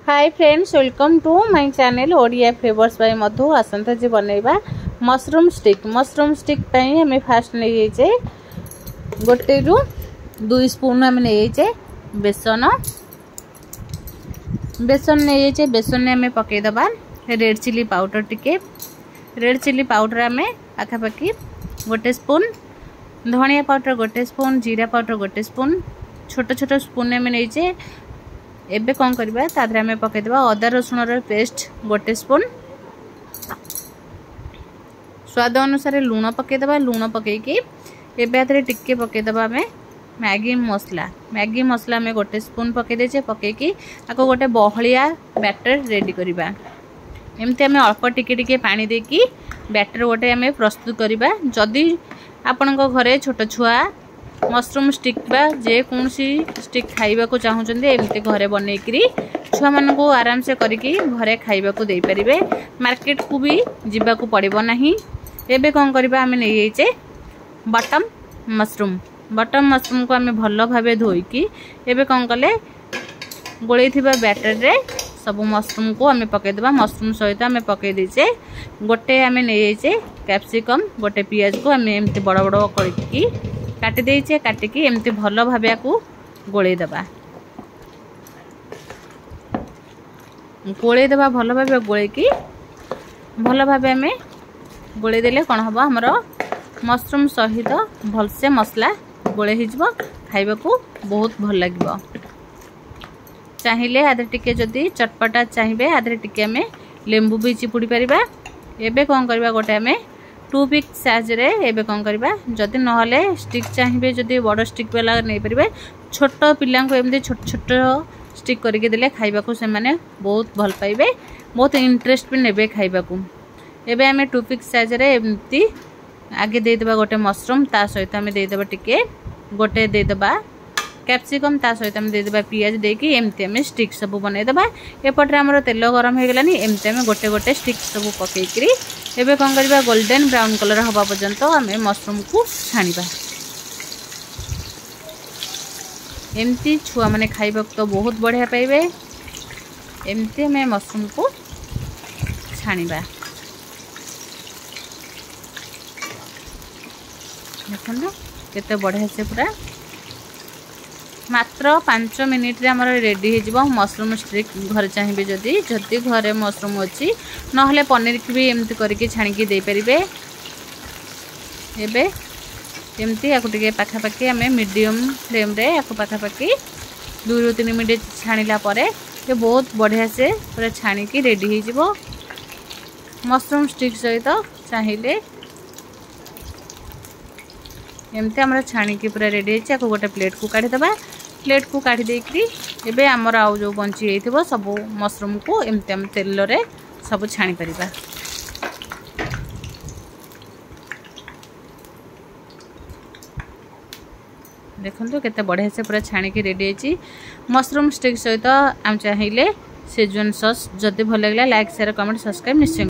Hi friends, welcome to my channel Odia flavours by Madhu. आसंता जी बनैबा मशरूम स्टिक पई हमें फास्ट नै जे गोटे रु 2 स्पून हमें नै जे बेसन नै जे बेसन ने हमें पके दबा रेड चिली पाउडर हमें आखा पाखी गोटे स्पून धनिया पाउडर गोटे स्पून जीरा पाउडर गोटे स्पून छोट छोट स्पून हमें नै जे एबे कौन करबा तादरे हमें पके देबा अदा रसुण रो पेस्ट गोटे स्पून स्वाद अनुसार लूण पके देबा लूण पके की एबे आदरे टिक्के पके देबा हमें मैगी मसला हमें गोटे स्पून पके देचे पके की आको गोटे बहलिया बैटर रेडी करबा। एमते हमें अल्प टिके टिके पानी दे की बैटर गोटे हमें प्रस्तुत करबा। जदी आपनको घरे छोट छुआ मशरूम स्टिक बा जे कौन सी स्टिक खाइबा को चाहूचंदे एमते घरे बनेकरी छुआ मन को आराम से करके घरे खाइबा को दे परिबे। मार्केट को भी जिबा को पड़िबो नाही। एबे कोन करबा हमें नै येचे बटम मशरूम को हमें भलो भाबे धोई की एबे कोन कले गोळै थिबा बैटर रे सब मशरूम को हमें पके देबा। मशरूम सहित हमें पके देचे गोटे हमें नै येचे कैप्सिकम गोटे प्याज को हमें एमते बड़ बड़ करके काटी देचे काटिकी एमती भलो भाबे को गोळै देबा भलो भाबे गोळै की भलो भाबे हमें गोळै देले कोन हबो हमरो मशरूम सहित भलसे मसला गोळै हिजबो खाइबा को बहुत भल लागबो। चाहिए आदरे टिके जदी चटपटा चाहिए आदरे टिके हमें लेंबू भी चिपुड़ी परिबा। एबे कोन करबा गोटे हमें टूपिक साइज रे एबे कोन करबा जदी नहले स्टिक चाहिए जदी बड़ स्टिक वाला नै परिबे छोट पिल्ला को एमदी छोट छोट स्टिक करके देले खाइबा को से माने बहुत भल पाइबे बहुत इंटरेस्ट भी नेबे खाइबा को। एबे हमें टूपिक साइज रे एमती आगे दे देबा गोटे मशरूम ता सहित हमें दे देबा टिके गोटे दे देबा कैप्सिकम ता सहित हमें दे देबा पियाज देकी एमती हमें स्टिक सब बनै देबा। एपटरे हमर तेल गरम हे गेलानी एमती हमें गोटे गोटे स्टिक सब पकेकरी एबे कोन करबा गोल्डन ब्राउन कलर हबा पर्यंत हमें मशरूम को छाणीबा। एमती छुआ माने खाइबा तो बहुत बढ़िया पाइबे। एमती हमें मशरूम को छाणीबा। देखो केते बढ़िया से पूरा मात्र 5 मिनिट रे हमर रेडी हे जिवो मशरूम स्टिक। घर चाहिए जदी घरे मशरूम अच्छी नहले पनीर की भी एमती करके छाणी दे परिबे। एबे एमती याको टिके पाखा पाखी हमें मीडियम फ्लेम रे याको पाखा पाखी 2 ରୁ 3 मिनिट छाणीला परे ये बहुत बढ़िया से पूरा छाणी की रेडी हे जिवो मशरूम स्टिक सहित। चाहिए एमती हमरा छाणी की पूरा रेडी हे याको गोटे प्लेट को काढी दबा। प्लेट को काढ़ी देकरी एबे हमर आउ जो बंची हेथिबो सब मशरूम को एमते हम तेल रे सब छाणी परिबा। देखंतु केते बढ़िया से पूरा छाणी की रेडी हेची मशरूम स्टिक सहित हम चाहिए सेजवान सॉस। जदी भल लागला लाइक शेयर कमेंट सब्सक्राइब निश्चय।